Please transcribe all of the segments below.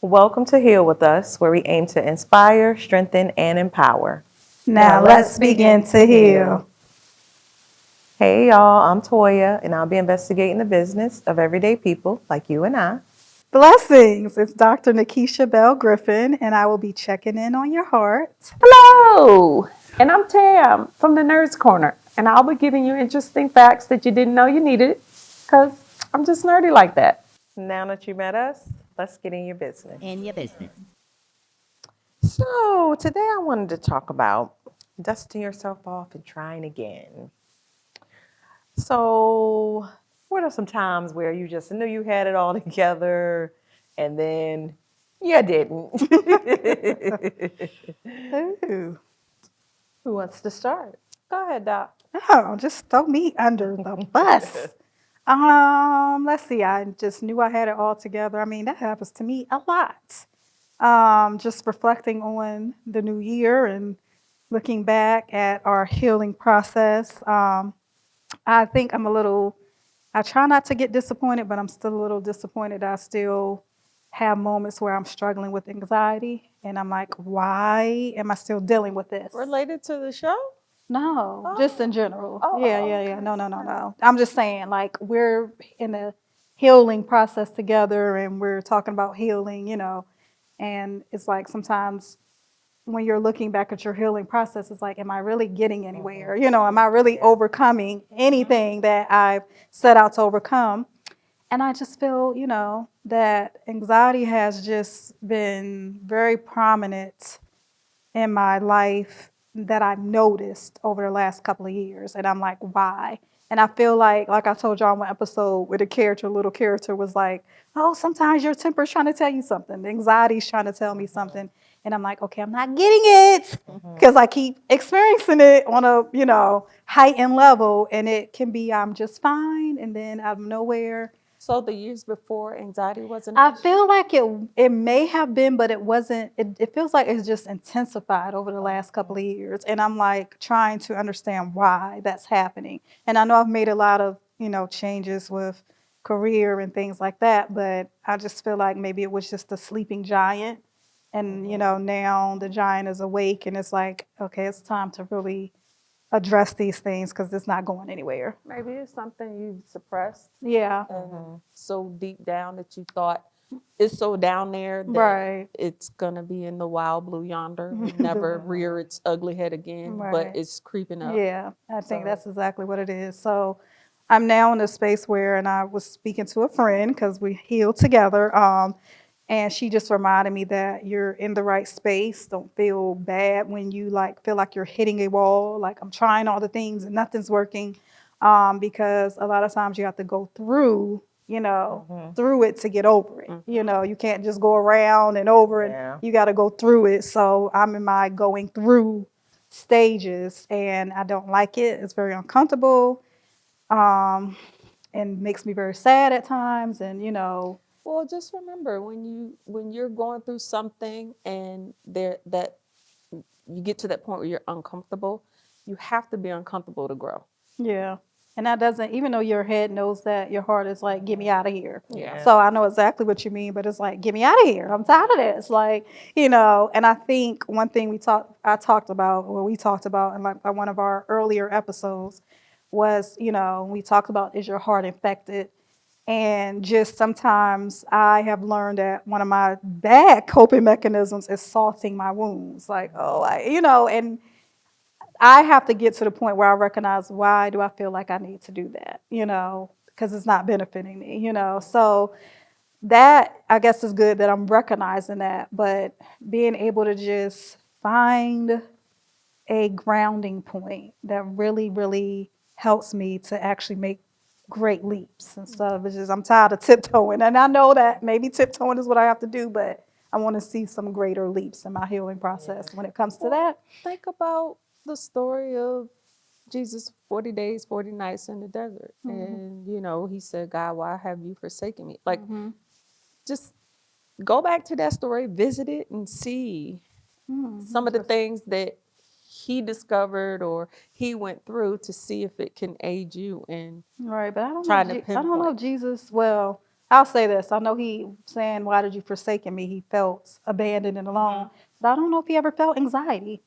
Welcome to Heal With Us, where we aim to inspire, strengthen, and empower. Now let's begin to heal. Hey, y'all, I'm Toya, and I'll be investigating the business of everyday people like you and I. Blessings. It's Dr. Nikkisha Bell-Griffin, and I will be checking in on your heart. Hello, and I'm Tam from the Nerds Corner, and I'll be giving you interesting facts that you didn't know you needed, because I'm just nerdy like that. Now that you met us, let's get in your business. In your business. So, today I wanted to talk about dusting yourself off and trying again. So, what are some times where you just knew you had it all together and then you didn't? Ooh. Who wants to start? Go ahead, Doc. Oh, just throw me under the bus. Let's see. I just knew I had it all together. I mean, that happens to me a lot. Just reflecting on the new year and looking back at our healing process. I think I try not to get disappointed, but I'm still a little disappointed. I still have moments where I'm struggling with anxiety and I'm like, why am I still dealing with this? Related to the show? No, just in general. Oh, Yeah, oh, yeah, okay. yeah. No. I'm just saying, like, we're in a healing process together and we're talking about healing. And it's like sometimes when you're looking back at your healing process, it's like, am I really getting anywhere? Am I really overcoming anything that I've set out to overcome? And I just feel, that anxiety has just been very prominent in my life that I've noticed over the last couple of years. And I'm like, why? And I feel like I told y'all in one episode where little character was like, oh, sometimes your temper's trying to tell you something. The anxiety's trying to tell me something. And I'm like, okay, I'm not getting it because I keep experiencing it on a, heightened level. And it can be, I'm just fine. And then out of nowhere, So the years before, anxiety wasn't I an issue? feel like it may have been, but it wasn't. It feels like it's just intensified over the last couple of years, and I'm like trying to understand why that's happening. And I know I've made a lot of changes with career and things like that, but I just feel like maybe it was just a sleeping giant, and now the giant is awake, and it's like, okay, it's time to really address these things because it's not going anywhere. Maybe it's something you suppressed Yeah, and so deep down that you thought it's so down there that right, it's gonna be in the wild blue yonder and never rear its ugly head again, but right. it's creeping up. Yeah, I think So that's exactly what it is. So I'm now in a space where, and I was speaking to a friend because we healed together. And she just reminded me that you're in the right space. Don't feel bad when you feel like you're hitting a wall. Like I'm trying all the things and nothing's working. Because a lot of times you have to go through, through it to get over it. You can't just go around and over it. Yeah. You got to go through it. So I'm in my going through stages and I don't like it. It's very uncomfortable, and makes me very sad at times. And well, just remember when you're going through something and there that you get to that point where you're uncomfortable, you have to be uncomfortable to grow. yeah. And that doesn't, even though your head knows that, your heart is like, get me out of here. Yeah. So I know exactly what you mean, but it's like, get me out of here. I'm tired of this. And I think one thing we talked about in like one of our earlier episodes was, we talked about, is your heart infected? And just sometimes I have learned that one of my bad coping mechanisms is salting my wounds. Like, oh, and I have to get to the point where I recognize, why do I feel like I need to do that, because it's not benefiting me. So that, I guess, is good that I'm recognizing that, but being able to just find a grounding point that really, really helps me to actually make great leaps instead of just, I'm tired of tiptoeing. And I know that maybe tiptoeing is what I have to do, but I want to see some greater leaps in my healing process when it comes to Well, that. think about the story of Jesus 40 days, 40 nights in the desert. And, he said, God, why have you forsaken me? Like, just go back to that story, visit it, and see some of the things that he discovered or he went through to see if it can aid you in Right, but I don't know. trying to I don't know if pinpoint. Jesus. Well, I'll say this. I know he saying, "Why did you forsaken me?" He felt abandoned and alone. But I don't know if he ever felt anxiety.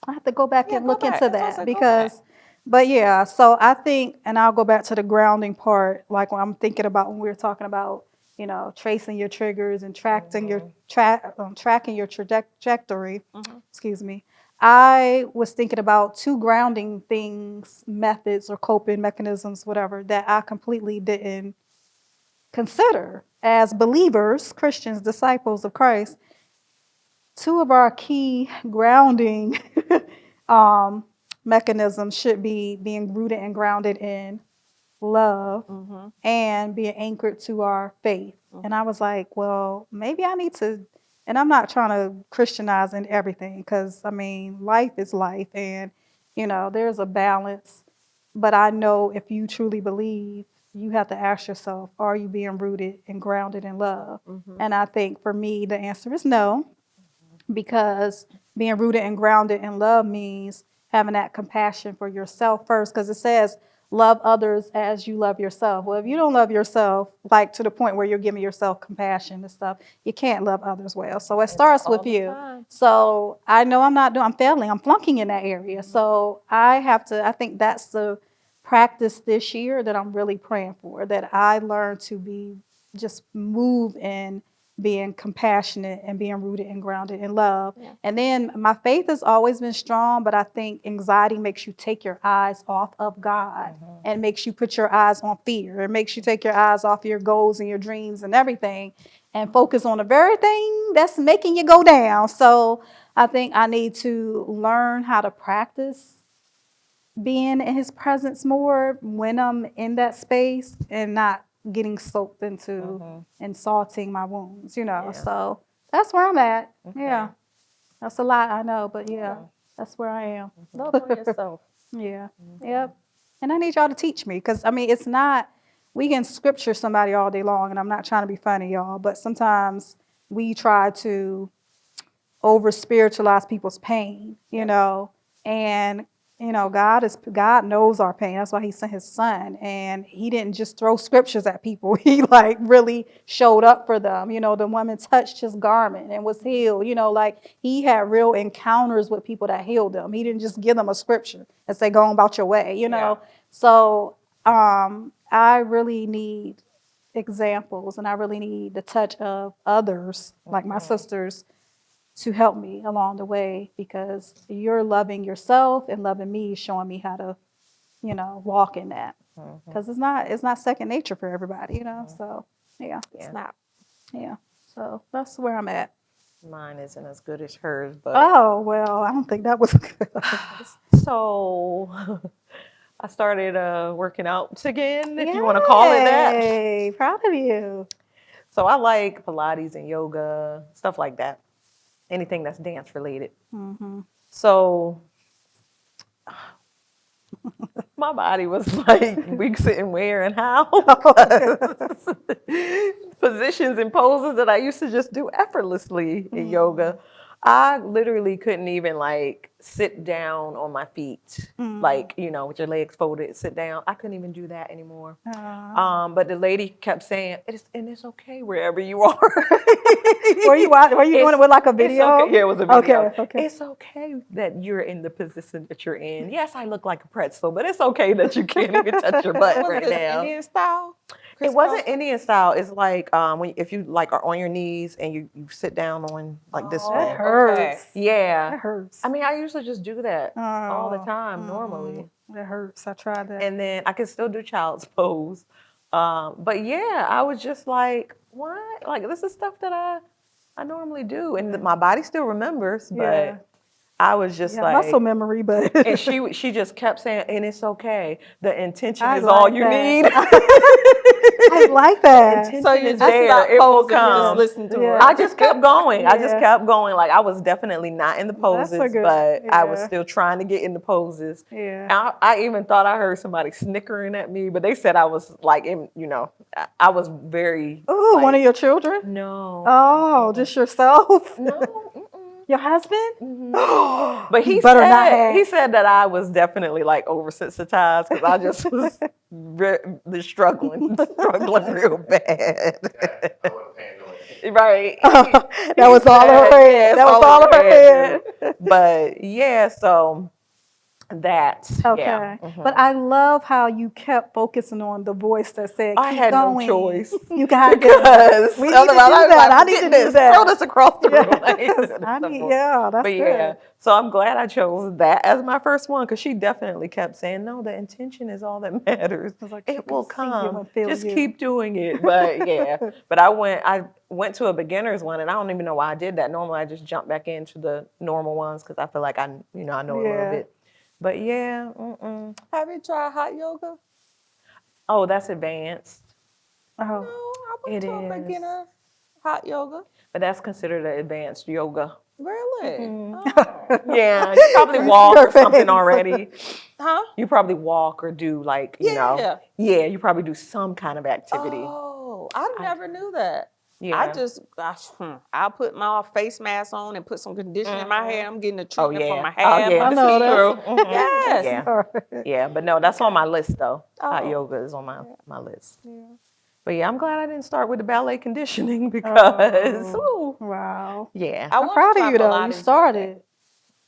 I have to go back Yeah, and go look back. into That's what I that said, go back. but yeah, so I think, and I'll go back to the grounding part, like when I'm thinking about when we were talking about, tracing your triggers and tracking your trajectory. Excuse me. I was thinking about two grounding things, methods or coping mechanisms, whatever, that I completely didn't consider as believers, Christians, disciples of Christ. Two of our key grounding um, mechanisms should be being rooted and grounded in love and being anchored to our faith. And I was like, well, maybe I need to, and I'm not trying to Christianize in everything because I mean, life is life and, there's a balance. But I know if you truly believe, you have to ask yourself, are you being rooted and grounded in love? And I think for me, the answer is no, because being rooted and grounded in love means having that compassion for yourself first, because it says love others as you love yourself. Well, if you don't love yourself, like to the point where you're giving yourself compassion and stuff, you can't love others well. So it starts with you. So I know I'm failing, I'm flunking in that area. So I think that's the practice this year that I'm really praying for, that I learn to just move in being compassionate and being rooted and grounded in love. Yeah. And then my faith has always been strong, but I think anxiety makes you take your eyes off of God and makes you put your eyes on fear. It makes you take your eyes off your goals and your dreams and everything and focus on the very thing that's making you go down. So I think I need to learn how to practice being in his presence more when I'm in that space and not getting soaked into insulting my wounds, Yeah. So that's where I'm at. Okay. Yeah. That's a lot, I know, but yeah, that's where I am. Love on yourself. Yeah. Yep. And I need y'all to teach me because, I mean, it's not, we can scripture somebody all day long, and I'm not trying to be funny, y'all, but sometimes we try to over spiritualize people's pain, and God knows our pain. That's why he sent his son, and he didn't just throw scriptures at people. He like really showed up for them. The woman touched his garment and was healed. Like he had real encounters with people that healed them. He didn't just give them a scripture and say, go on about your way, Yeah. So I really need examples, and I really need the touch of others, like my sisters, to help me along the way, because you're loving yourself and loving me, showing me how to, walk in that. Because it's not second nature for everybody, So yeah, It's not. yeah. So that's where I'm at. Mine isn't as good as hers, but Oh well, I don't think that was good. so I started working out again, if you want to call it that. Yay, proud of you. So I like Pilates and yoga, stuff like that. Anything that's dance related. So my body was like weak sitting where and how. Positions and poses that I used to just do effortlessly in yoga. I literally couldn't even like sit down on my feet, like, with your legs folded, sit down. I couldn't even do that anymore. But the lady kept saying, it's okay wherever you are. Were you doing it with like a video? Okay. Yeah, it was a video. Okay. It's okay that you're in the position that you're in. Yes, I look like a pretzel, but it's okay that you can't even touch your butt Was right it now. Indian style? It wasn't Indian style. It's like if you like are on your knees and you sit down on like this way. That hurts. Yeah. That hurts. I mean, I usually just do that all the time normally. That hurts. I tried that. And then I can still do child's pose. But yeah, I was just like, what? Like this is stuff that I normally do. And my body still remembers, but I was just like muscle memory, but and she just kept saying, and it's okay. The intention I is all like you that. need. I like that. Intention So you is just there. stopped It will posing and just come. listen to her. I just kept going. I just Yeah. kept going. Like I was definitely not in the That's a poses, good- but I was yeah. still trying to get in the poses. Yeah. I even thought I heard somebody snickering at me, but they said I was like, I was very. Oh, like, one of your children? No. Oh, just yourself? No. Your husband? But You better not have. he said that I was definitely like oversensitized because I just was struggling real bad. I wasn't paying no attention. Right. That was all in her head. That was all in her head. But yeah, so that. Okay. Yeah. But I love how you kept focusing on the voice that said, I keep had going. no choice. You got Because we need to do otherwise I was that. like, I need to "Forget do this. that. Throw this across the room." Yes. I need, yeah, that's But good. yeah, so I'm glad I chose that as my first one because she definitely kept saying, "No, the intention is all that matters. like, It people will can see you come. and feel Just you." keep doing it." But yeah, but I went to a beginner's one, and I don't even know why I did that. Normally, I just jump back into the normal ones because I feel like I know a little Yeah. bit. But yeah, Have you tried hot yoga? oh, that's advanced. No, Oh, I went It to a is. beginner hot yoga. But that's considered an advanced yoga. Really? Mm-hmm. Oh. Yeah, you probably walk or something already. Huh? You probably walk or do like, Yeah. you probably do some kind of activity. Oh, I never knew that. Yeah. I'll put my face mask on and put some conditioner in my hair. I'm getting a Oh treatment for yeah. my Oh hair. yeah. my This know is that. true. Mhm. Yes. Yeah. Yeah. But no, that's on my list though. Hot Oh. yoga is on my list. Yeah. But yeah, I'm glad I didn't start with the ballet conditioning because ooh, wow. yeah. I I'm wanna proud try of you though. Pilates You one started.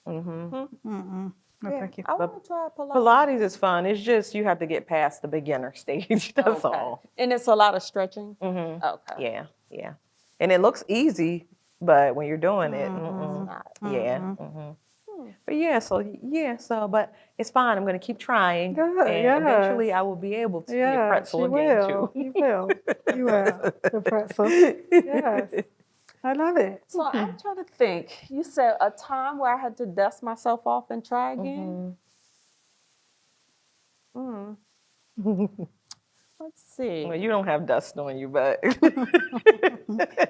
Mm-hmm. No, day. thank you. I want to try Pilates. Pilates is fun. It's just you have to get past the beginner stage. That's Okay. all. And it's a lot of stretching. Mm-hmm. Okay. Yeah. Yeah. And it looks easy, but when you're doing it, It's not. yeah. But but it's fine. I'm gonna keep trying, Good, and eventually yes. I will be able to be a Yeah, pretzel she again will. too. You will. You will. The pretzel. Yes. I love it. So I'm trying to think. You said a time where I had to dust myself off and try again. Let's see. Well, you don't have dust on you, but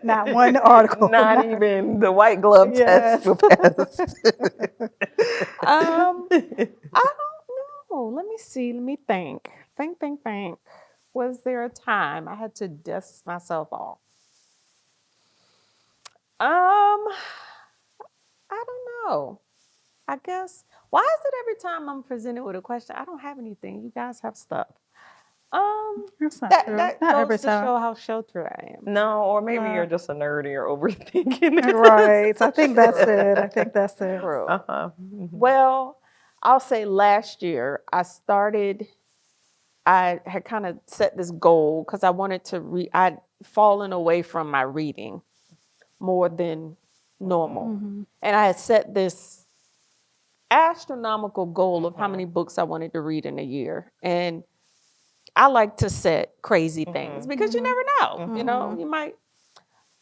Not one article. not even the white glove Yes. test will pass. I don't know. Let me see. Let me think. Think. Was there a time I had to dust myself off? I don't know. I guess. Why is it every time I'm presented with a question, I don't have anything? You guys have stuff. That's not That true. that Not goes every to time. show how sheltered I am. No, or maybe you're just a nerd and you're overthinking it. Right. I think that's it. I think that's it. True. Uh-huh. Well, I'll say last year I had kind of set this goal because I wanted to read. I'd fallen away from my reading more than normal. And I had set this astronomical goal of how many books I wanted to read in a year. And I like to set crazy things because you never know. You know, you might.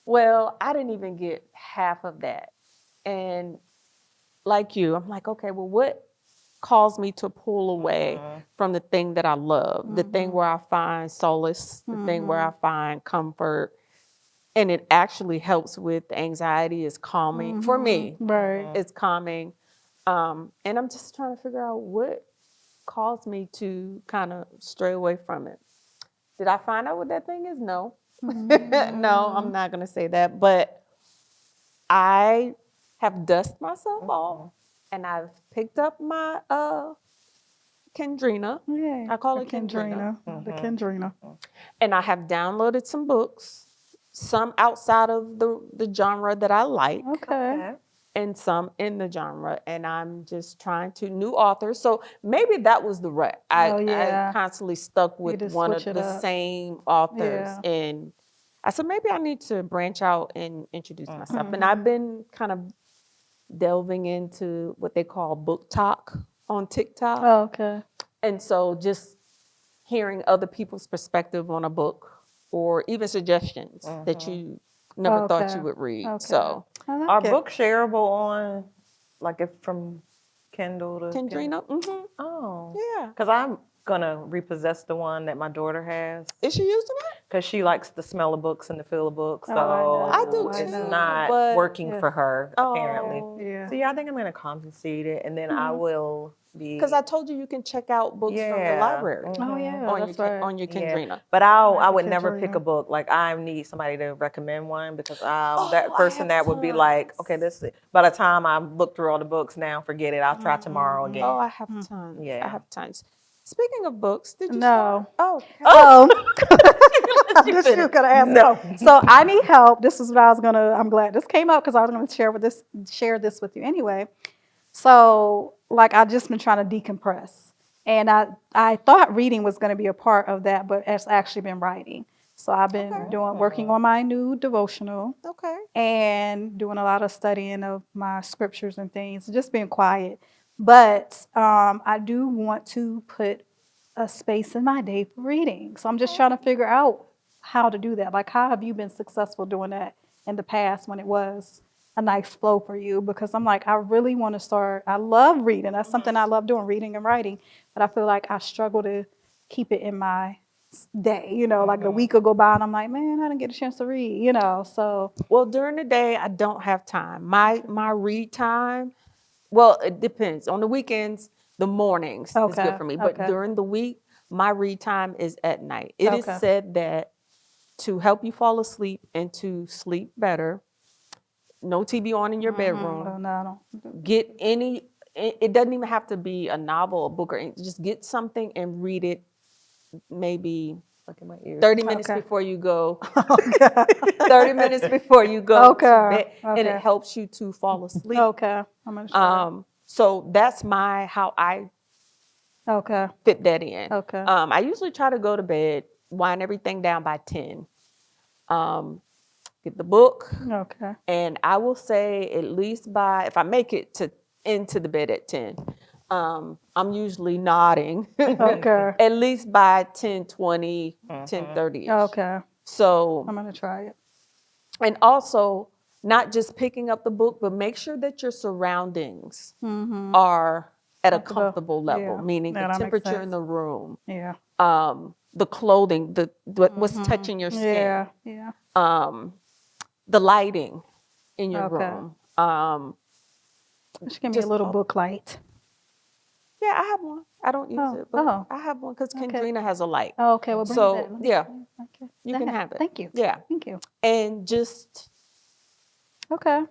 Well, I didn't even get half of that. And like you, I'm like, okay, well, what caused me to pull away from the thing that I love, the thing where I find solace, the thing where I find comfort, and it actually helps with anxiety, is calming for me. Right. It's calming, and I'm just trying to figure out what caused me to kind of stray away from it. Did I find out what that thing is? No, no, I'm not gonna say that, but I have dusted myself off. And I've picked up my Kendrina. Yeah. I call it Kendrina. The Kendrina. And I have downloaded some books, some outside of the genre that I like, Okay. and some in the genre. And I'm just trying to new authors. So maybe that was the rut. I constantly stuck with just one of switch it the up. same authors. Yeah. And I said, maybe I need to branch out and introduce myself. And I've been kind of delving into what they call book talk on TikTok. Oh, okay. And so just hearing other people's perspective on a book or even suggestions that you never thought you would read. Okay. So I like Are it. books shareable on, like, if from Kindle to Kendrina, Oh, yeah. because gonna repossess the one that my daughter has Is she using it? because she likes the smell of books and the feel of books. So Oh, I do it's too, not but- working Yeah. for her apparently. Oh. Yeah. So yeah, I think I'm gonna compensate it, and then I will be. Because I told you can check out books from the Yeah. library Oh yeah, on that's your right. on your Yeah. Kendrina. But Might I be would never pick a Kendrina. book. Like I need somebody to recommend one because Oh, that I person have that would be like, tons. okay, this. By the time I look through all the books now, forget it. I'll try tomorrow again. Oh, I have tons. Yeah. I have tons. Speaking of books, did you No. start? So, I'm just gonna ask. No. So I need help. This is what I was gonna. I'm glad this came up because I was gonna share this with you anyway. So, like, I've just been trying to decompress, and I thought reading was gonna be a part of that, but it's actually been writing. So I've been working on my new devotional Okay. and doing a lot of studying of my scriptures and things, just being quiet. But I do want to put a space in my day for reading. So I'm just trying to figure out how to do that. Like, how have you been successful doing that in the past when it was a nice flow for you? Because I'm like, I really want to start. I love reading. That's something I love doing, reading and writing. But I feel like I struggle to keep it in my day. You know, like the week will go by and I'm like, man, I didn't get a chance to read, you know. So Well, during the day, I don't have time. My read time, well, it depends. On the weekends, the mornings is Okay, good for me. But okay. during the week, my read time is at night. It is Okay. said that to help you fall asleep and to sleep better, no TV on in your bedroom. oh, no, I don't. Get it doesn't even have to be a novel, a book, or anything. Just get something and read it maybe Look at my ears. 30 minutes Okay. before you go. 30 minutes before you go Okay, to bed, and okay. it helps you to fall asleep. Okay, I'm gonna try. So that's how I Okay, fit that in. Okay. I usually try to go to bed, wind everything down by 10. Get the book, okay, and I will say at least if I make it into the bed at 10, I'm usually nodding okay, at least by 10:20, 10:30. okay. So, I'm gonna try it. and also not just picking up the book, but make sure that your surroundings are at a comfortable level, Yeah. meaning Yeah, the that makes temperature in sense. the room, Yeah, the clothing, what's touching your skin, yeah, yeah. the lighting in your Okay. room. Just give me a just little all- book light. Yeah, I have one. I don't use it, but oh. I have one because Okay. Kendrina has a light. Oh, okay, well, bring So, it back. Let me yeah, try it. Okay. you can That- have it. Thank you. Yeah. Thank you. And just Okay,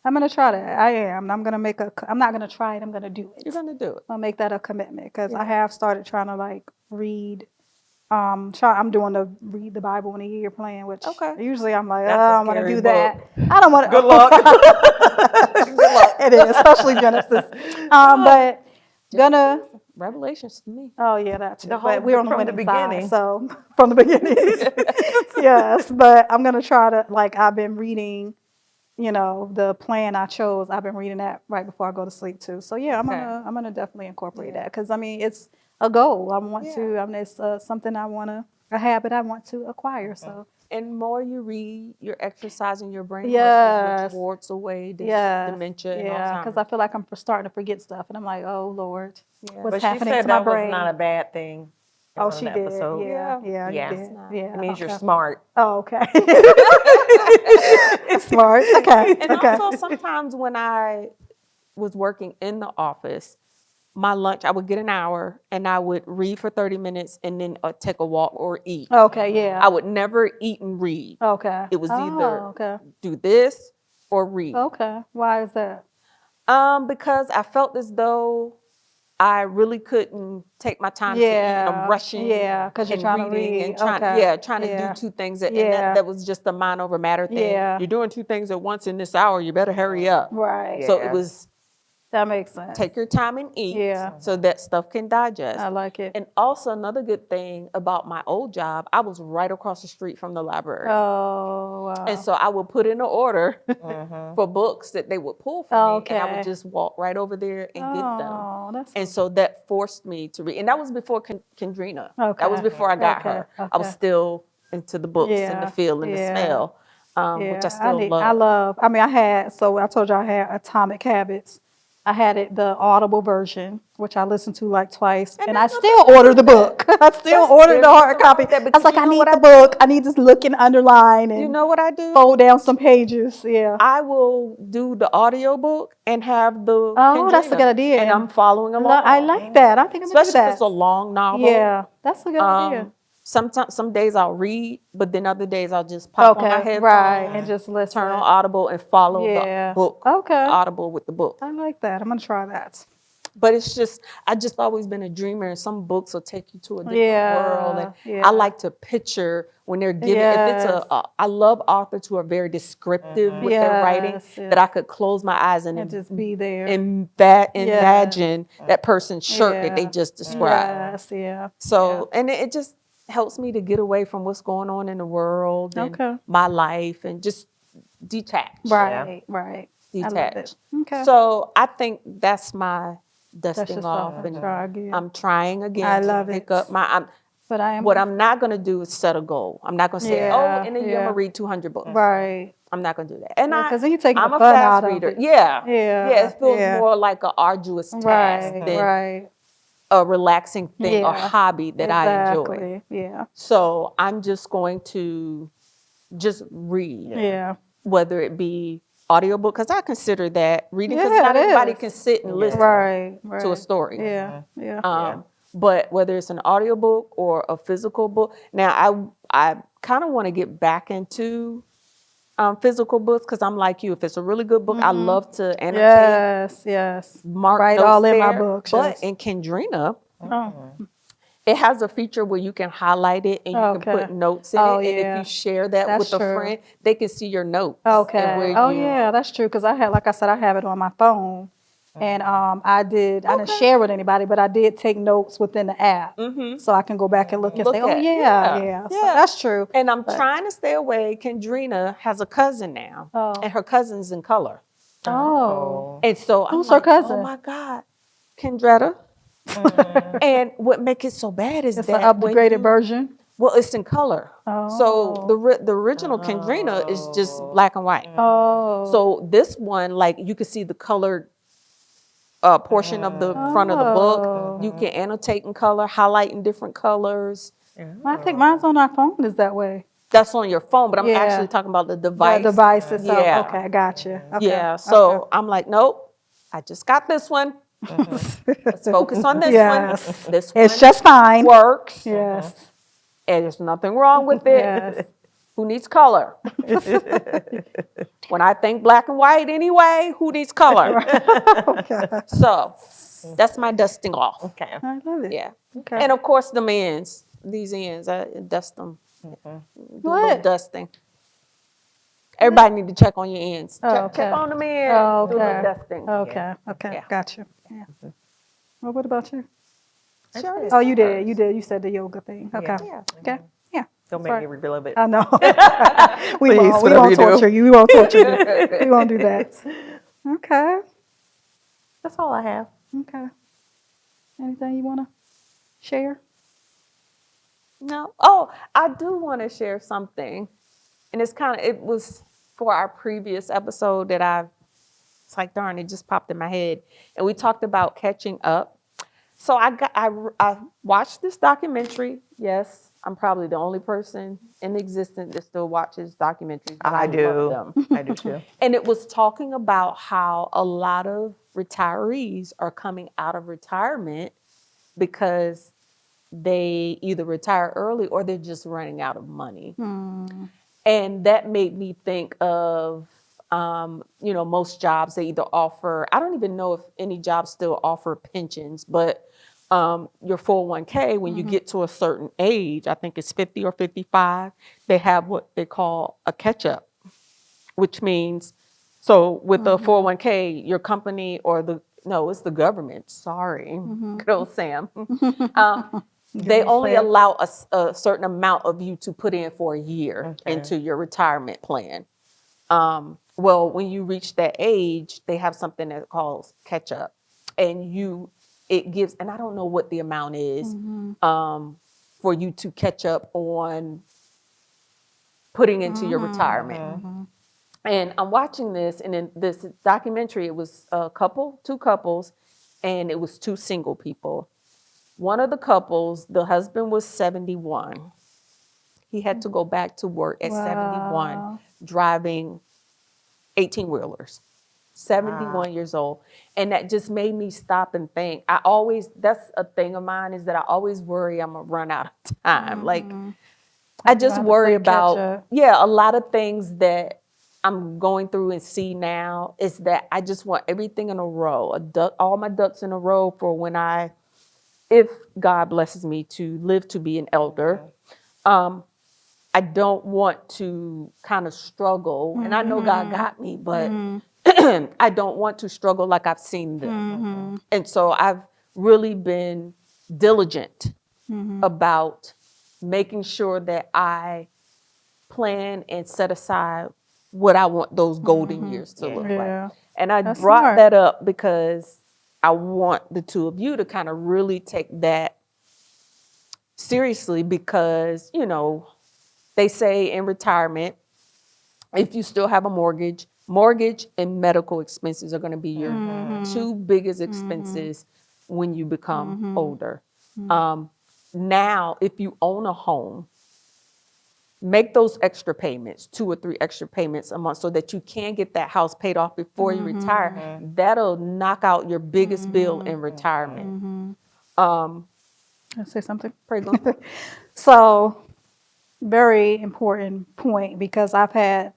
I'm gonna try that. I am. I'm not gonna try it. I'm gonna do it. you're gonna do it. I'll make that a commitment because I have started trying to like read. I'm doing the read the Bible in a year plan, which Okay. usually I'm like, That's I a don't want to scary do that. book. I don't want to. Good luck. Good luck. It is, especially Genesis. But gonna. Revelations to me. Oh yeah, that too. The But whole- we're on the from the winning side, beginning. so from the beginning. Yes, but I'm gonna try to like I've been reading. You know, the plan I chose, I've been reading that right before I go to sleep too. So yeah, I'm gonna definitely incorporate that because I mean it's a goal. I want to. I mean it's something a habit I want to acquire. So And more you read, you're exercising your brain Yes. muscles, which warts away yeah, dementia and yeah, because I Alzheimer's. feel like I'm starting to forget stuff, and I'm like, oh Lord, what's But she happening said to my that was brain? not a bad thing. Oh, on she the did. episode. Yeah, Yeah. you Yeah. did. not. Yeah, It means you're okay. smart. Oh, okay. Smart. Okay. And Okay. also sometimes when I was working in the office, my lunch, I would get an hour and I would read for 30 minutes and then take a walk or eat. Okay. Yeah. I would never eat and read. Okay. It was either okay. do this or read. Okay. Why is that? Because I felt as though I really couldn't take my time to eat. I'm rushing. Yeah, because you're and trying reading to read. and trying, Okay. trying Yeah. to do two things. And Yeah. that was just a mind over matter thing. Yeah. You're doing two things at once in this hour. You better hurry up. Right. So Yeah. it was That makes sense. take your time and eat Yeah. so that stuff can digest. I like it. And also another good thing about my old job, I was right across the street from the library. Oh, wow. And so I would put in an order for books that they would pull for me, and I Okay. would just walk right over there and get them. Oh, that's And so that forced me to read. And that was before Kendrina. Okay. That was before I got Okay. her. I was Okay. still into the books and the Yeah. feel and the Yeah. smell, which I still love. I told you I had Atomic Habits. I had it the Audible version, which I listened to like twice, and I still ordered the book. I still ordered the hard copy. I was like, I need the book. I need to look and underline and You know what I do? fold down some pages. Yeah. I will do the audio book and have the Oh, that's a Kendrina, good idea. and I'm following along. I like that. I think I'm gonna do Especially if that. it's a long novel. Yeah, that's a good idea. Sometimes, some days I'll read, but then other days I'll just pop on my Okay, headphones, right, and just listen. turn on Audible, and follow Yeah. the book. Okay. Audible with the book. I like that. I'm gonna try that. But it's just, I just always been a dreamer, and some books will take you to a different world. And Yeah. I like to picture when they're giving. If it's Yes. I love authors who are very descriptive with their writing. Yes, That I could close my eyes And just be there. imagine that person's shirt that they just described. Yes, yeah. So, and it just helps me to get away from what's going on in the world and Okay. my life, and just detach. Right, right. I love Detach. it. Okay. So I think that's my dusting yourself. off, and Try again. I'm trying again I to love pick it. up my. But I am What I'm not gonna do is set a goal. I'm not gonna say, Yeah, oh, in a year I'm yeah. gonna read 200 books. right. I'm not gonna do that. And Because then you're taking I'm the a fun fast out of reader. it. Yeah. Yeah, It feels yeah. more like an arduous task Right, than right. a relaxing thing or Yeah. hobby that I enjoy. Exactly. Yeah. So I'm just going to just read, Yeah. whether it be audiobook, because I consider that reading, because Yeah, not it everybody is. can sit and listen Right, right. to a story. Yeah, yeah. But whether it's an audiobook or a physical book, now I kind of want to get back into physical books, because I'm like you. If it's a really good book, I love to annotate, Yes, yes. mark Write notes all in my there. books. But yes. in Kendrina, Oh, it has a feature where you can highlight it and you can Okay. put notes in Oh, it. And if yeah. you share that That's with a true. friend, they can see your notes. and okay. where Oh, you- yeah, that's true. Because I had, like I said, I have it on my phone. And I didn't share with anybody, but I did take notes within the app. So I can go back and look and Look say, oh, at- yeah, yeah, yeah. So yeah. that's true. And I'm trying to stay away. Kendrina has a cousin now, Oh. and her cousin's in color. Oh. And so Who's I'm her like, cousin? oh my God, Kendretta. And what makes it so bad is It's an that when upgraded you- version. Well, it's in color. Oh. So the original Kendrina is just black and white. Oh. So this one, like, you can see the colored portion of the front of the book. You can annotate in color, highlight in different colors. I think mine's on our phone is that way. That's on your phone, but I'm Yeah. actually talking about the device. The device itself. Yeah. Okay, gotcha. Okay. Yeah. So I'm like, nope, I just got this one. Let's focus on this Yes. one. This one It's just fine. works, Yes. and there's nothing wrong with it. Yes. Who needs color? When I think black and white anyway, who needs color? Okay. So that's my dusting off. Okay. I love it. Yeah. Okay. And of course, the ends, these ends, I dust them. Do a little What? dusting. Everybody need to check on your ends. Check okay. on them ends. Oh, Do a little okay. dusting. Okay. Okay. Yeah. Gotcha. Yeah. Well, what about you? Sure. Oh, you did. You did. You said the yoga thing. Okay. Yeah. Okay. Yeah. Don't make me relive it. I know. we Please, won't. We whatever won't you do. torture you. We won't torture you. We won't do that. Okay. That's all I have. Okay. Anything you want to share? No. Oh, I do want to share something. And it was for our previous episode that it's like, darn, it just popped in my head. And we talked about catching up. So I watched this documentary. Yes, I'm probably the only person in existence that still watches documentaries. but I love do. them. I do too. And it was talking about how a lot of retirees are coming out of retirement because they either retire early or they're just running out of money. And that made me think of, most jobs, they either offer, I don't even know if any jobs still offer pensions, but your 401k, when you get to a certain age, I think it's 50 or 55, they have what they call a catch-up, which means, so with the 401k, your company it's the government, sorry, good old Sam. They only allow a certain amount of you to put in for a year into your retirement plan. Well, when you reach that age, they have something that calls catch up, and it gives, and I don't know what the amount is, for you to catch up on putting into your retirement. And I'm watching this, and in this documentary, it was two couples, and it was two single people. One of the couples, the husband was 71. He had to go back to work at 71, Wow. driving 18-wheelers. 71 years old. And that just made me stop and think. That's a thing of mine, is that I always worry I'm going to run out of time. Like, I just have to worry play catch about, up. a lot of things that I'm going through and see now is that I just want everything in a row, all my ducks in a row for when if God blesses me to live to be an elder. I don't want to kind of struggle, and I know God got me, but I don't want to struggle like I've seen them. And so I've really been diligent about making sure that I plan and set aside what I want those golden years to look Yeah. like. And I That's brought smart. that up because I want the two of you to kind of really take that seriously, because, they say in retirement, if you still have a mortgage and medical expenses are going to be your two biggest expenses when you become older. Now, if you own a home, make those extra payments, 2 or 3 extra payments a month, so that you can get that house paid off before you retire. That'll knock out your biggest bill in retirement. Can I say something? Pray, go. So, very important point, because I've had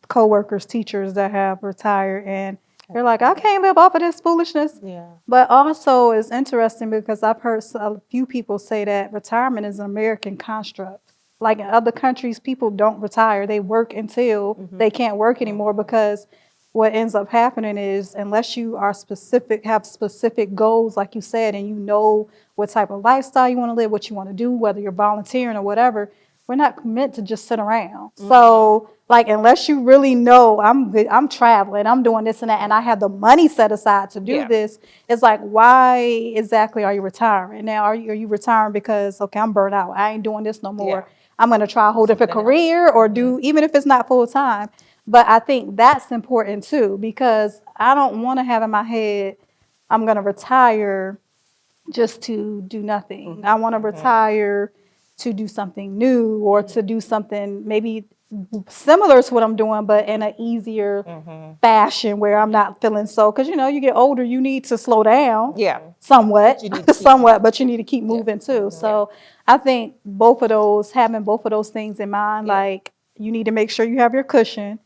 co-workers, teachers that have retired, and they're like, I can't live off of this foolishness. Yeah. But also it's interesting because I've heard a few people say that retirement is an American construct. Like in other countries, people don't retire. They work until they can't work anymore, because what ends up happening is, unless you are have specific goals, like you said, and you know what type of lifestyle you want to live, what you want to do, whether you're volunteering or whatever, we're not meant to just sit around. So, like, unless you really know I'm traveling, I'm doing this and that, and I have the money set aside to do this, it's like, why exactly are you retiring? Now, are you retiring because, okay, I'm burnt out, I ain't doing this no more. I'm going to try a whole different career or do, even if it's not full time. But I think that's important too, because I don't want to have in my head, I'm going to retire just to do nothing. I want to retire to do something new, or to do something maybe similar to what I'm doing, but in an easier fashion, where I'm not feeling so, because you get older, you need to slow down. Yeah. Somewhat, You need to keep somewhat, but you need to keep moving too. So I think having both of those things in mind, like, you need to make sure you have your cushion,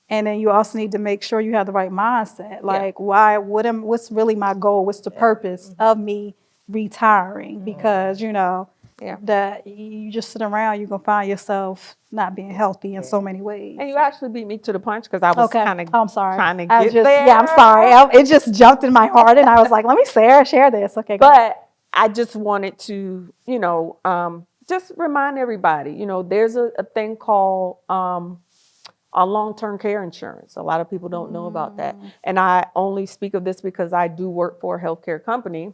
and then you also need to make sure you have the right mindset. Like, what's really my goal? What's the purpose of me retiring? Because that you just sit around, you're gonna find yourself not being healthy in so many ways. And you actually beat me to the punch, because I was kind of I'm sorry. trying to get there. Yeah, I'm sorry. It just jumped in my heart, and I was like, let me share this. Okay, go ahead. But I just wanted to, just remind everybody, there's a thing called a long-term care insurance. A lot of people don't know about that. And I only speak of this because I do work for a healthcare company.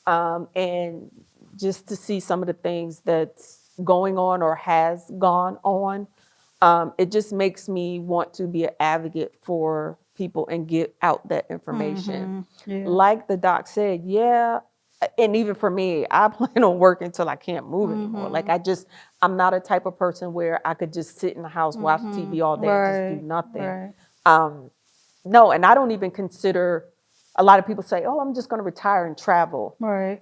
And just to see some of the things that's going on or has gone on, it just makes me want to be an advocate for people and get out that information. Like the doc said, and even for me, I plan on working until I can't move anymore. Like, I'm not a type of person where I could just sit in the house, watch TV all day, and just do nothing. No, and I don't even consider, a lot of people say, oh, I'm just going to retire and travel. Right.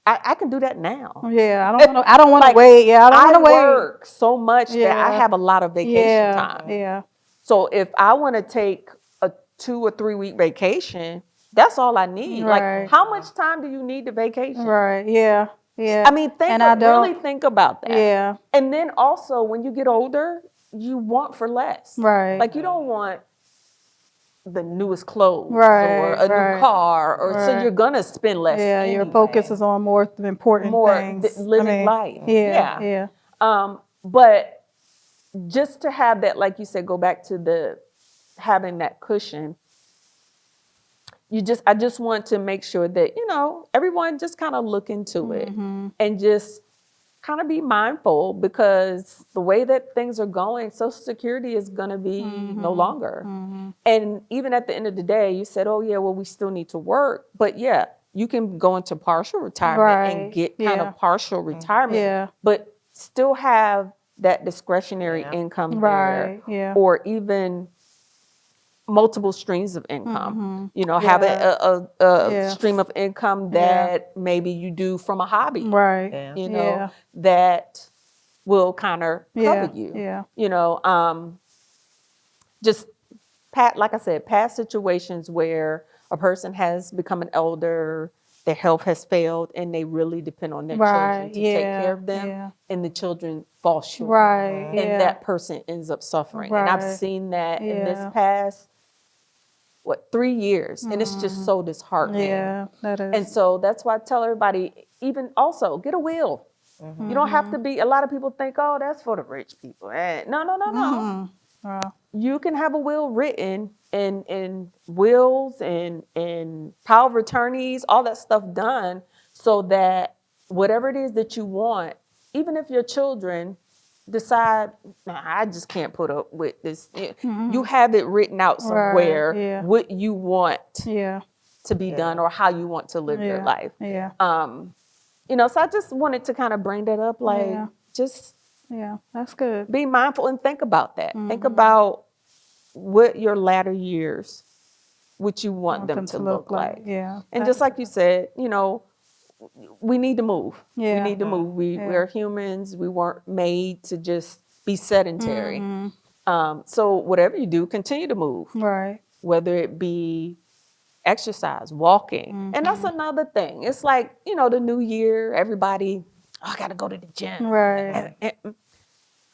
I can do that now. Yeah, I don't want to wait. Yeah, I don't want to wait. I work so much that I have a lot of vacation time. Yeah. So if I want to take a 2 or 3 week vacation, that's all I need. Right. Like, how much time do you need to vacation? Right. Yeah. Yeah. I mean, really think about that. Yeah. And then also, when you get older, you want for less. Right. Like, you don't want the newest clothes or Right, a new car, or so you're gonna spend less. Yeah, anyway. your focus is on more important things. Living life. Yeah. But just to have that, like you said, go back to having that cushion. I just want to make sure that, everyone just kind of look into it and just kind of be mindful, because the way that things are going, Social Security is going to be no longer. And even at the end of the day, you said, oh, yeah, well, we still need to work. But yeah, you can go into partial retirement and Right. get kind Yeah. of partial retirement, Yeah. but still have that discretionary Yeah. income Right. there, Yeah. or even multiple streams of income. You know, have Yes. a Yes. stream of income Yeah. that maybe you do from a hobby, Right. Yeah. you know, Yeah. that will kind of cover Yeah. you. Yeah. You know, just like I said, past situations where a person has become an elder, their health has failed, and they really depend on their children Right. to take Yeah. care of them, Yeah. and the children fall short. Right. And Yeah. that person ends up suffering. And I've Right. seen that in this Yeah. past 3 years, and it's just so disheartening. Yeah. That is. And so that's why I tell everybody, even also get a will. You don't have to be, a lot of people think, oh, that's for the rich people. No. Wow. You can have a will written, and wills and power of attorneys, all that stuff done, so that whatever it is that you want, even if your children decide, nah, I just can't put up with this, you have it written out somewhere, yeah. what you want Yeah. to be done, or how you want to live your Yeah. life. Yeah. You know, so I just wanted to kind of bring that up, like, Yeah. just Yeah. That's good. be mindful and think about that. Think about what your latter years, what you want them to look like. Yeah. And just like you said, you know, we need to move. We Yeah. need to move. We're humans. We weren't made to just be sedentary. So whatever you do, continue to move, Right. whether it be exercise, walking. And that's another thing. It's like, you know, the new year, everybody, oh, I got to go to the gym. Right. And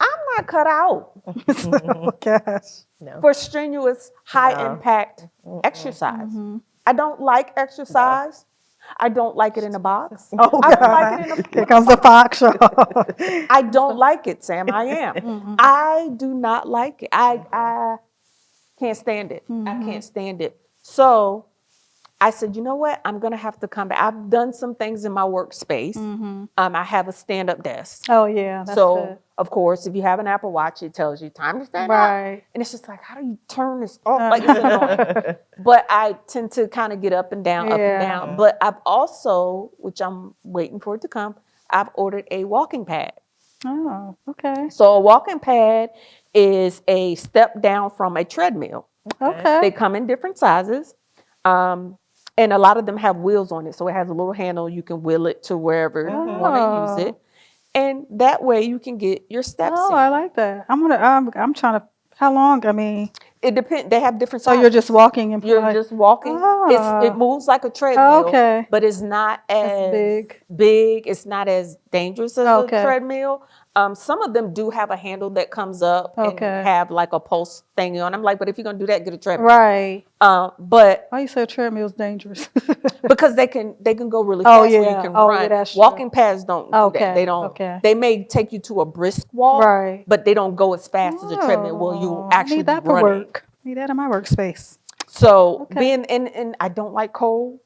I'm not cut out Oh gosh. No. for strenuous, high No. impact exercise. I don't like exercise. I don't like it in a box. Oh I don't God. like it in a Here comes the Fox show. I don't like it, Sam. I am. I do not like it. I can't stand it. I can't stand it. So I said, you know what? I'm going to have to come back. I've done some things in my workspace. I have a stand-up desk. Oh yeah. That's So, good. of course, if you have an Apple Watch, it tells you time to stand up. Right. And it's just like, how do you turn this off? Like, it's annoying. But I tend to kind of get up and down, up Yeah. and down. But I've also, which I'm waiting for it to come, I've ordered a walking pad. Oh, okay. So a walking pad is a step down from a treadmill. Okay. They come in different sizes. And a lot of them have wheels on it. So it has a little handle. You can wheel it to wherever you want to use it. And that way you can get your steps Oh, in. I like that. I'm trying to. How long? I mean, It depends. They have different so sizes. you're just walking and You're just walking. It moves like a treadmill, Okay. but it's not as big. It's not as dangerous as Okay. a treadmill. Some of them do have a handle that comes up Okay. and have like a pulse thing on. I'm like, but if you're gonna do that, get a treadmill. Right. But Why you say a treadmill is dangerous? because they can go really Oh, fast where yeah. you can Oh, run. yeah, that's true. Walking pads don't do Okay, that. They don't. okay. They may take you to a brisk walk, Right. but they don't go as fast as a treadmill. Well, you Oh, actually I need that be for running. work. Need that in my workspace. So Okay. being in I don't like cold.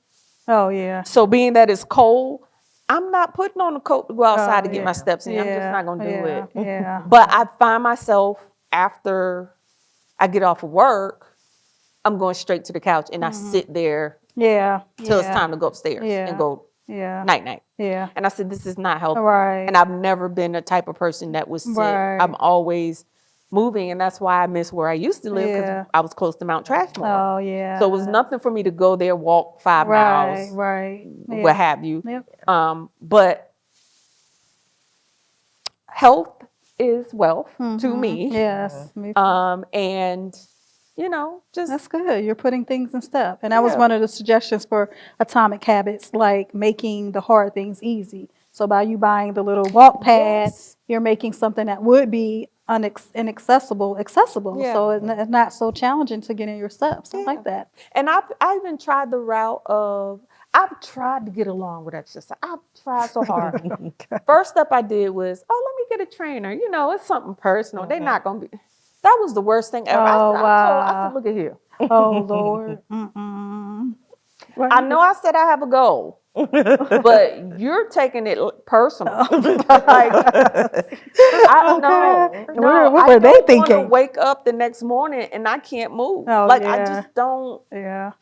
Oh yeah. So being that it's cold, I'm not putting on a coat to go outside to get yeah. my steps in. I'm just not gonna do yeah. it. Yeah. But I find myself after I get off of work, I'm going straight to the couch and I sit there Yeah. till it's yeah. time to go upstairs Yeah. and go Yeah. night night. Yeah. And I said, this is not healthy. Right. And I've never been the type of person that would sit. Right. I'm always moving, and that's why I miss where I used to live, because Yeah. I was close to Mount Trashmore. Oh yeah. So it was nothing for me to go there, walk 5 miles, Right. Yeah. what have you. Yep. But health is wealth to me. Yes. Me too. And you know, just That's good. You're putting things in step. And that was Yeah. one of the suggestions for Atomic Habits, like making the hard things easy. So by you buying the little walk pad, Yes. you're making something that would be inaccessible accessible. Yeah. So it's not so challenging to get in your steps. I like that. And I even tried the route of, I've tried to get along with exercise. I've tried so hard. First step I did was, let me get a trainer. You know, it's something personal. They're not going to be. That was the worst thing ever. Oh, I wow. said, look at here. Oh Lord. Mm-mm. I know I said I have a goal. but you're taking it personal. Like, I don't know. Okay. No, What I were they don't want to thinking? wake up the next morning and I can't move. Oh, Like, I yeah. just don't. Yeah.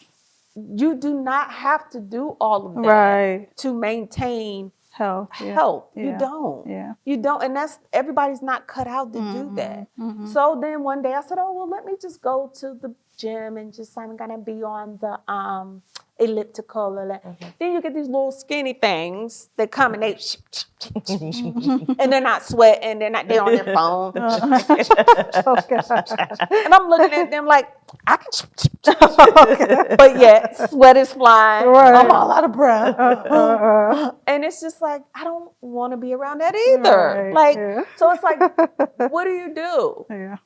You do not have to do all of that Right. to maintain Health. Yeah. health. You Yeah. don't. Yeah. You don't. And that's, everybody's not cut out to do that. So then one day I said, oh, well, let me just go to the gym and just, I'm going to be on the elliptical. Then you get these little skinny things that come and they, and they're not sweating. They're on their phone. Oh, gosh. And I'm looking at them like, I can, but yet sweat is flying. Right. I'm all out of breath. Uh-uh. And it's just like, I don't want to be around that either. Right, Like, yeah. so it's like, what do you do? Yeah.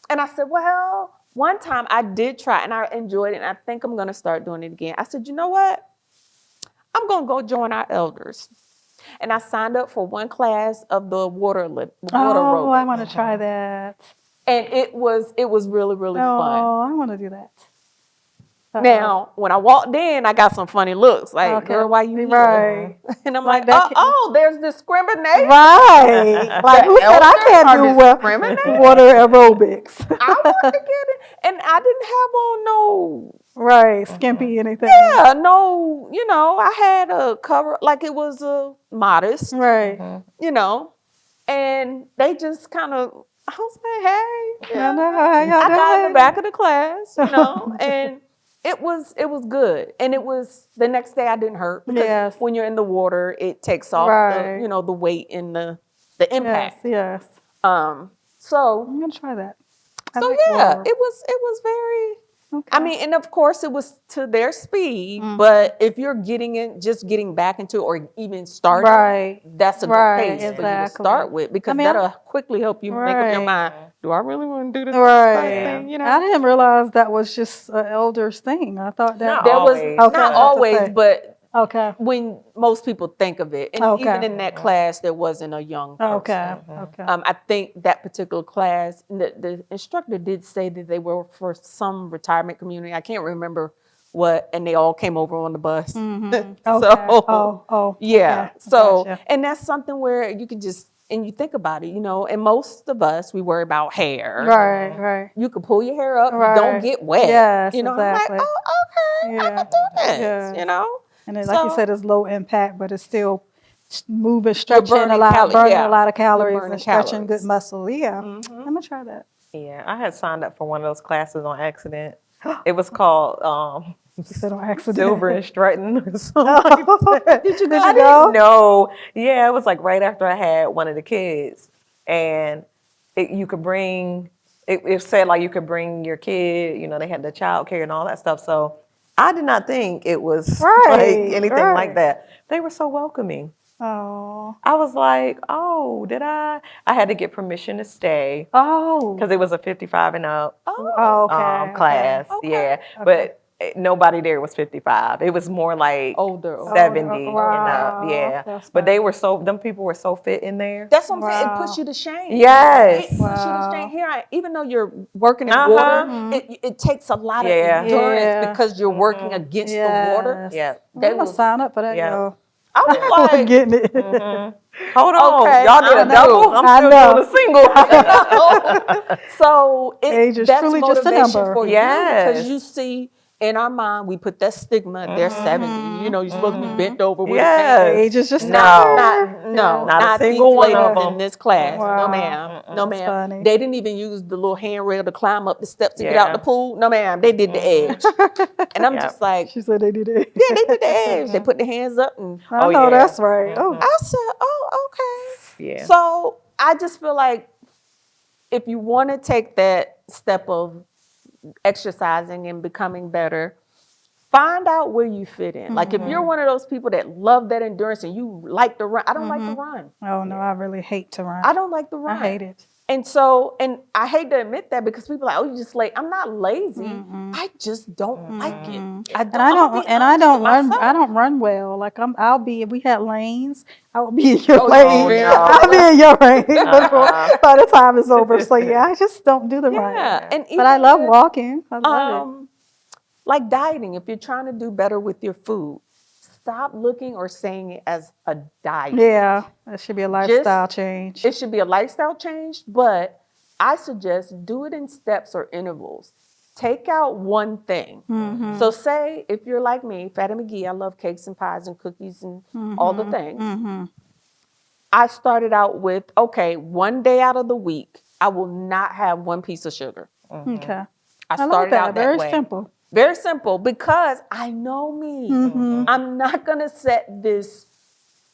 And I said, well, one time I did try and I enjoyed it. And I think I'm going to start doing it again. I said, you know what? I'm going to go join our elders. And I signed up for one class of the water Oh, aerobics. I want to try that. And it was really, really fun. Oh, I want to do that. Uh-oh. Now, when I walked in, I got some funny looks. Like, Okay. girl, why you here? Right. And I'm Like like, that oh, there's discrimination. Right. Like, who said I elders can't are do discriminating? water aerobics? I want to get it. And I didn't have on no, Right. Skimpy anything. yeah, no, I had a cover, like it was modest, Right. and they just kind of, I was like, hey, I know how y'all I got in the doing. back of the class, and it was good. And it was, the next day I didn't hurt because Yes. when you're in the water, it takes off Right. the weight and the Yes. impact. Yes. So I'm gonna try that. I so like yeah, water. it was very, Okay. I mean, and of course it was to their speed, but if you're just getting back into it or even starting, Right. that's a good Right, pace for you to exactly. start with, because I mean, that'll quickly help you make up your Right. mind. Do I really want to do this Right. thing? I didn't realize that was just an elders thing. I thought that. No. There was Always. Okay, not I have to always, say. but Okay. when most people think of it, and Okay. even in that class, there wasn't a young person. Okay. Okay. I think that particular class, the instructor did say that they were for some retirement community. I can't remember what, and they all came over on the bus. Okay. So, Oh. yeah. Okay. So, Gotcha. and that's something where you can just, and you think about it, and most of us, we worry about hair. Right. Right. You can pull your hair up, Right. don't get wet. Yes, I'm exactly. like, oh, okay, I Yeah. can do this, Yeah. And then, like you So- said, it's low impact, but it's still moving, stretching a burning lot, burning yeah. a lot of You're calories burning and stretching calories. good muscle. Yeah. I'm gonna try that. Yeah, I had signed up for one of those classes on accident. It was called You said on accident. Silver and Strutting or something like that. Did you I go? didn't know. Yeah, it was like right after I had one of the kids, and you could bring. It said like you could bring your kid. They had the child care and all that stuff. So I did not think it was Right, like anything right. like that. They were so welcoming. Oh. I was like, oh, did I? I had to get permission to stay Oh. because it was a 55 and up Oh, okay. class. Okay. Yeah, Okay. but nobody there was 55. It was more like Older. 70 and wow. up. Yeah, That's but they funny. were them people were so fit in there. That's what I'm saying. It Wow. puts you to shame. Yes. It puts you to Wow. shame. Here, even though you're working in Uh-huh. water, it takes a lot of Yeah. endurance Yeah. because you're working against the water. Yes. Yeah. I'm They gonna was- sign up for that, Yeah. yo. I was I'm like, getting it. Hold on, Okay, y'all did I a know. double. I'm I still know. doing a single. so Age is that's truly just a motivation number. for you, Yes. because you see, in our mind, we put that stigma. They're 70. You're supposed to be bent over with Yes. a cane. Age is just a No. number. Not a single these one ladies of them. in this class. Wow. No, ma'am. No, That's ma'am. funny. They didn't even use the little handrail to climb up the steps to get Yeah. out the pool. No, ma'am. They did the edge. And I'm Yeah. just like, She said they did it. yeah, they did the edge. They put their hands up, and I Oh, know yeah. that's right. Oh, I said, oh, okay. Yeah. So I just feel like if you want to take that step of exercising and becoming better, find out where you fit in. Like if you're one of those people that love that endurance and you like to run, I don't like to run. oh no, I really hate to run. I don't like to I run. hate it. And so, and I hate to admit that because people are like, oh, you just late. I'm not lazy. I just don't like it. I don't, And I I'm don't gonna be and I honest don't with run. myself. I don't run well. Like I'll be. If we had lanes, I will be in your Oh, lane. no. I'll be in your lane before by the time it's over. So yeah, I just don't do the Yeah. running. And But I even love with, walking. I love it. like dieting, if you're trying to do better with your food, stop looking or saying it as a diet. Yeah, it should be a lifestyle change. It should be a lifestyle change, but I suggest do it in steps or intervals. Take out one thing. So say if you're like me, Fatty McGee, I love cakes and pies and cookies and all the things. I started out with, okay, one day out of the week, I will not have one piece of sugar. Okay. I like started that. out that Very way. simple. Very simple, because I know me. I'm not going to set this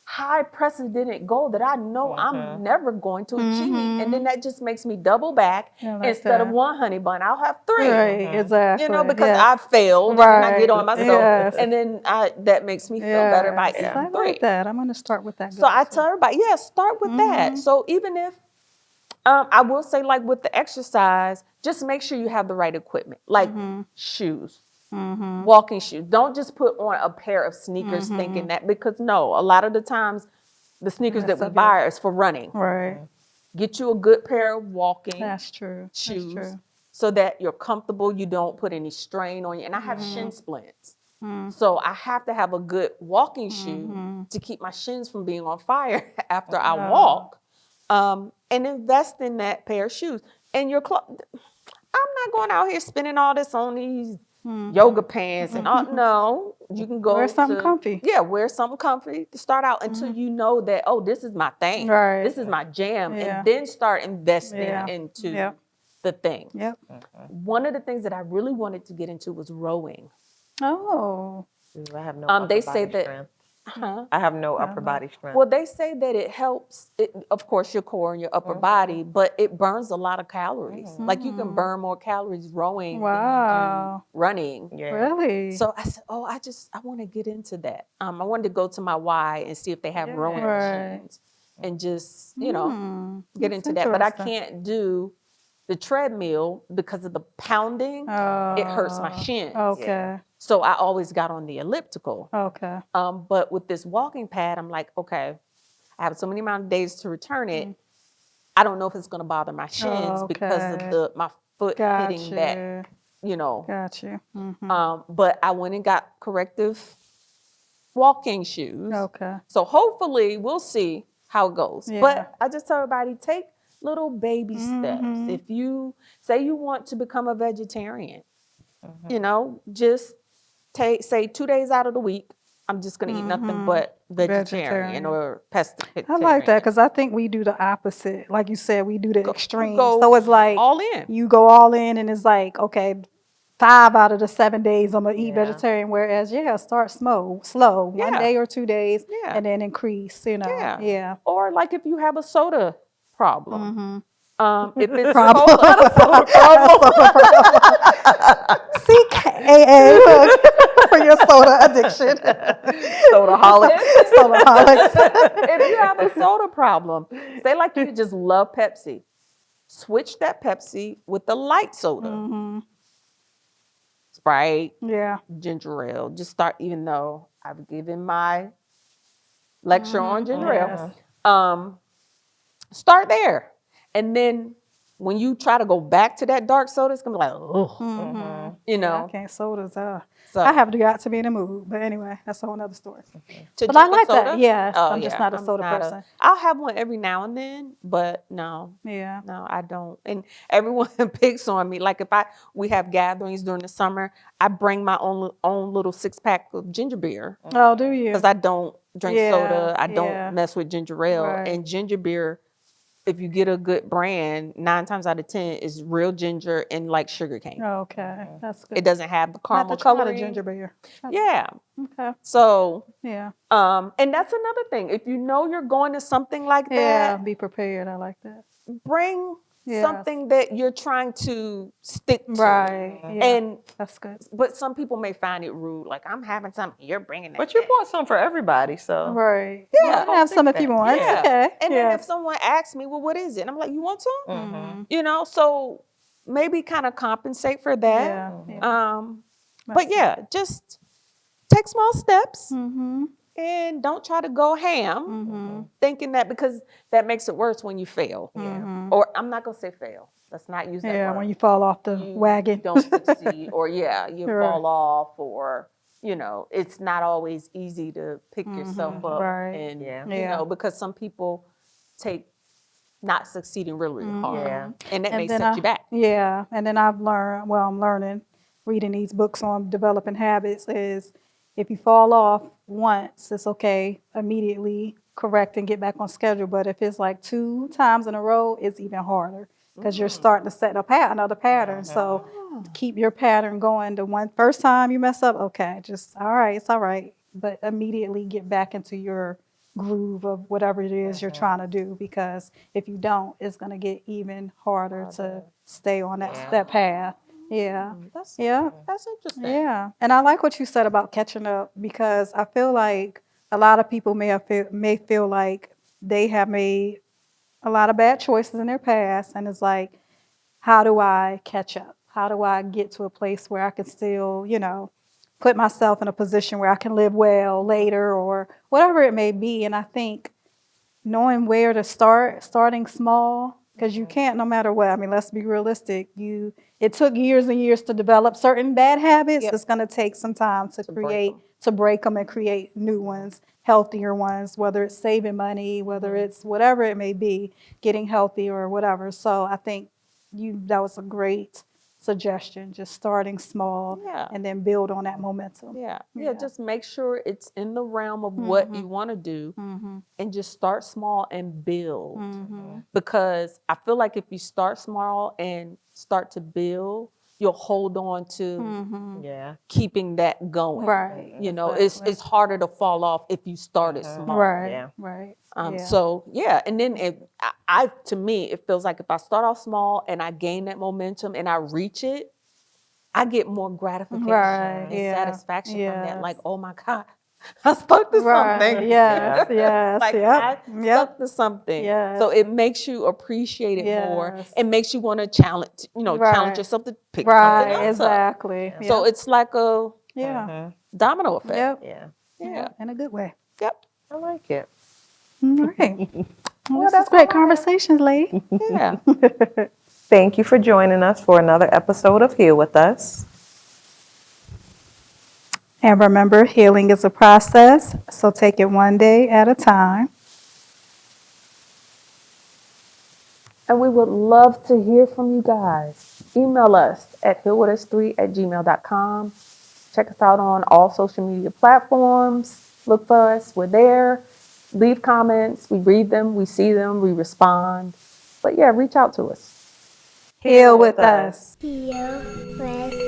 high precedented goal that I know I'm never going to achieve. And then that just makes me double back. I like Instead of that. one honey bun, I'll have 3. Right, exactly. You know, because Yes. I failed and I get Right, on myself. yes. And then that makes me feel better by Yes, eating I 3. like that. I'm going to start with that. So I tell everybody, start with that. So even if, I will say, like with the exercise, just make sure you have the right equipment, like shoes, walking shoes. Don't just put on a pair of sneakers thinking that, because no, a lot of the times the sneakers that we buy is for running. Right. Get you a good pair of walking That's true. shoes That's true. so that you're comfortable, you don't put any strain on you. And I have shin splints. So I have to have a good walking shoe to keep my shins from being on fire after I walk. And invest in that pair of shoes. And your clothes. I'm not going out here spending all this on these yoga pants and all. No, you can go Wear something comfy. Yeah, wear something comfy to start out until you know that, oh, this is my thing. Right. This is my jam. Yeah. And then start investing Yeah. into Yep. the thing. Yep. One of the things that I really wanted to get into was rowing. Oh. I have no They upper say body that. strength. Huh? I have no upper body strength. Well, they say that it helps, of course, your core and your upper body, but it burns a lot of calories. Like you can burn more calories rowing than you Wow. do running. Yeah. Really? So I said, I want to get into that. I wanted to go to my Y and see if they have rowing Right. machines and just, get That's into that. But I interesting. can't do the treadmill because of the pounding. It hurts my shins. Okay. So I always got on the elliptical. Okay. But with this walking pad, I'm like, okay, I have so many amount of days to return it. I don't know if it's going to bother my shins because of my foot hitting that, Got you. But I went and got corrective walking shoes. Okay. So hopefully we'll see how it goes. Yeah. But I just tell everybody, take little baby steps. If you say you want to become a vegetarian, just say 2 days out of the week, I'm just going to eat nothing but vegetarian or pescatarian. I like that because I think we do the opposite. Like you said, we do the extreme. go So it's like all in. you go all in and it's like, okay, 5 out of the 7 days I'm going to eat Yeah. vegetarian. Whereas, start slow, 1 day or 2 days and then increase, Yeah. Or like if you have a soda problem. If it's Problem. CKAA for your soda addiction. Sodaholics. Sodaholics. if you have a soda problem, say like you just love Pepsi, switch that Pepsi with the light soda. Sprite, Yeah. ginger ale. Just start, even though I've given my lecture on ginger ale. Start there. And then when you try to go back to that dark soda, it's going to be like, oh, I can't sodas. So I have got to be in the mood. But anyway, that's a whole other story. to But I drink a like that. soda? Yeah. Oh, I'm just not a soda not person. I'll have one every now and then, but no. Yeah. No, I don't. And everyone picks on me. Like if we have gatherings during the summer, I bring my own little 6-pack of ginger beer Oh, do you? because I don't drink Yeah, soda. I yeah. don't mess with ginger ale. Right. And ginger beer, if you get a good brand, 9 times out of 10 is real ginger and like sugar cane. Okay. That's good. It doesn't have the Not caramel to try the coloring. ginger beer. Yeah. Okay. So, Yeah. and that's another thing. If you know you're going to something like Yeah. that, Be prepared. I like that. bring Yes. something that you're trying to stick to. Right. Yeah. And That's good. but some people may find it rude. Like I'm having something, you're bringing that. But you back. bought some for everybody, so. Right. Yeah. You can have some if you want. Yeah. Okay. And yeah. then if someone asks me, well, what is it? And I'm like, you want some? Mm-hmm. So maybe kind of compensate for that. Yeah. Yeah. But yeah, just take small steps Mm-hmm. and don't try to go ham thinking that, because that makes it worse when you fail. Mm-hmm. Or I'm not going to say fail. Let's not use that Yeah. word. When you fall off the You wagon. don't succeed, or you Right. fall off, or you know, it's not always easy to pick yourself up. Right. And, Yeah. you Yeah. know, because some people take not succeeding really, really hard. Yeah. And that may then set you back. Yeah, and then I've learned, well, I'm learning, reading these books on developing habits is if you fall off once, it's okay, immediately correct and get back on schedule. But if it's like 2 times in a row, it's even harder because you're starting to set another pattern. So keep your pattern going. The first time you mess up, okay, just all right, it's all right. But immediately get back into your groove of whatever it is you're trying to do, because if you don't, it's going to get even harder to stay on that path. Yeah. That's Yeah. That's interesting. Yeah. And I like what you said about catching up, because I feel like a lot of people may feel like they have made a lot of bad choices in their past, and it's like, how do I catch up? How do I get to a place where I can still, put myself in a position where I can live well later, or whatever it may be. And I think knowing where to start, starting small, because you can't, no matter what. I mean, let's be realistic. It took years and years to develop certain bad habits. Yep. It's going to take some time to break break them and create new ones, healthier ones, whether it's saving money, whether it's whatever it may be, getting healthy or whatever. So I think that was a great suggestion, just starting small Yeah. and then build on that momentum. Yeah. Yeah. Just make sure it's in the realm of what you want to do, and just start small and build. Because I feel like if you start small and start to build, you'll hold on to Yeah. keeping that going. Right. You know, Exactly. it's harder to fall off if you started small. Right. Yeah. Right. So yeah, and then to me, it feels like if I start off small and I gain that momentum and I reach it, I get more gratification Right, and yeah, satisfaction from that. Like, yes. oh my God, I stuck to Right. something. Yes. Yes. Like Yep. I Yep. stuck to something. So Yes. it makes you appreciate it more, Yes. and makes you want to challenge Right. yourself to pick something Right. else up. Exactly. So Yep. it's like a Yeah. domino effect. Yep. Yeah. Yeah. In a good way. Yep. I like it. All right. Well, this that's is great all I have. conversations, lady. Yeah. Thank you for joining us for another episode of Heal With Us. And remember, healing is a process, so take it one day at a time. And we would love to hear from you guys. Email us at healwithus3@gmail.com. Check us out on all social media platforms. Look for us. We're there. Leave comments. We read them. We see them. We respond. But yeah, reach out to us. Heal with us. Heal with